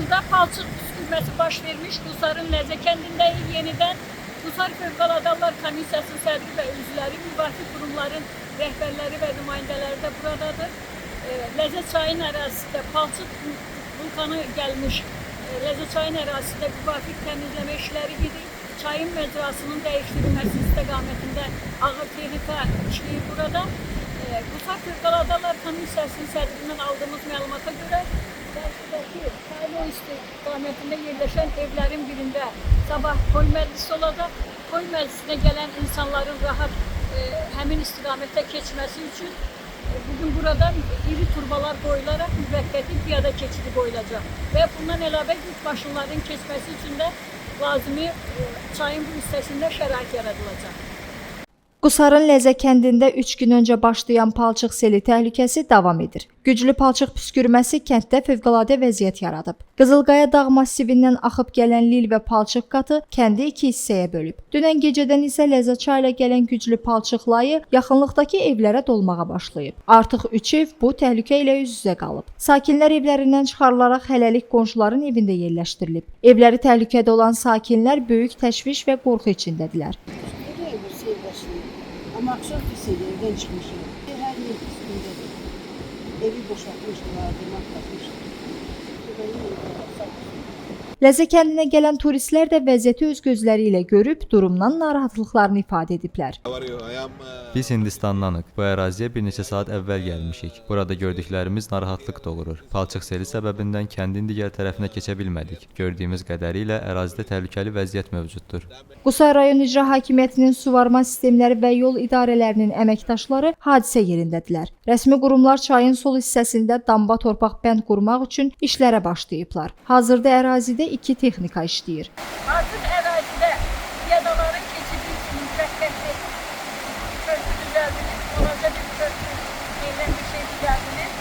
Şuşada palçıq püskürməsi baş vermiş. Qusarın Ləzə kəndindəyik. Yenidən Qusar Fövqəladə Hallar Komissiyasının sədri və üzvləri, müvafiq qurumların rəhbərləri və nümayəndələri də buradadır. Ləzə çayın ərazisində palçıq vulkanı gəlmiş. Ləzə çayın ərazisində müvafiq təmizləmə işləri gedir. Çayın məcrasının dəyişdirilməsi istiqamətində ağır texnika işləyir burada. Qusar Fövqəladə Hallar Komissiyasının sədrindən aldığımız məlumata görə Dərsdəki Kaylo istiqamətində yerləşən evlərin birində sabah toy məclisi olacaq. Toy məclisinə gələn insanların rahat həmin istiqamətdə keçməsi üçün bugün burada iri turbalar qoyularaq müvəqqəti piyada keçidi qoyulacaq. Və bundan əlavə yük maşınların keçməsi üçün də lazımi çayın bu hissəsində şərait yaradılacaq. Qusarın Ləzə kəndində 3 gün öncə başlayan palçıq seli təhlükəsi davam edir. Güclü palçıq püskürməsi kənddə fövqəladə vəziyyət yaradıb. Qızılqaya dağ massivindən axıb gələn lil və palçıq qatı kəndi 2 hissəyə bölüb. Dünən gecədən isə Ləzə çayı ilə gələn güclü palçıq layı yaxınlıqdakı evlərə dolmağa başlayıb. Artıq 3 ev bu təhlükə ilə üz-üzə qalıb. Sakinlər evlərindən çıxarılaraq hələlik qonşuların evində yerləşdirilib. Evləri təhlükədə olan sakinlər böyük təşviş və qorxu içindədirlər. Ama akşam pisiydi, evden çıkmışım. Her yer üstündedir. Evi boşaltmışlar, demək katmışlar. Ləzə kəndinə gələn turistlər də vəziyyəti öz gözləri ilə görüb durumdan narahatlıqlarını ifadə ediblər. Biz Hindistandanıq. Bu əraziyə bir neçə saat əvvəl gəlmişik. Burada gördüklərimiz narahatlıq doğurur. Palçıq seli səbəbindən kəndin digər tərəfinə keçə bilmədik. Gördüyümüz qədərilə ərazidə təhlükəli vəziyyət mövcuddur. Qusar rayon icra hakimiyyətinin suvarma sistemləri və yol idarələrinin əməkdaşları hadisə yerindədirlər. Rəsmi qurumlar çayın sol hissəsində damba torpaq bənd qurmaq üçün işlərə başlayıblar. Hazırda ərazidə 2 texnika işləyir. Artıq ərazidə piyadaların keçidi üçün müvəqqəti körpü düzəldilib, balaca bir körpü deyilən bir şey düzəldilir.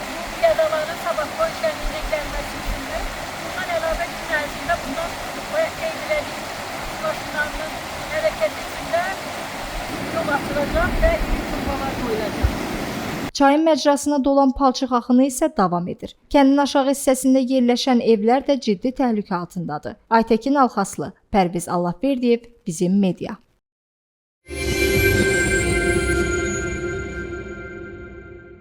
Bu piyadaların sabah toy şəhərində gəlməsi üçündür. Bundan əlavə gün ərzində bundan qeyd edildiyi maşınlarının hərəkəti içində yol açılacaq və iri turbalar qoyulacaq. Çayın məcrasına dolan palçıq axını isə davam edir. Kəndin aşağı hissəsində yerləşən evlər də ciddi təhlükə altındadır. Aytəkin Alxaslı, Pərviz Allahverdiyev, Bizim Media.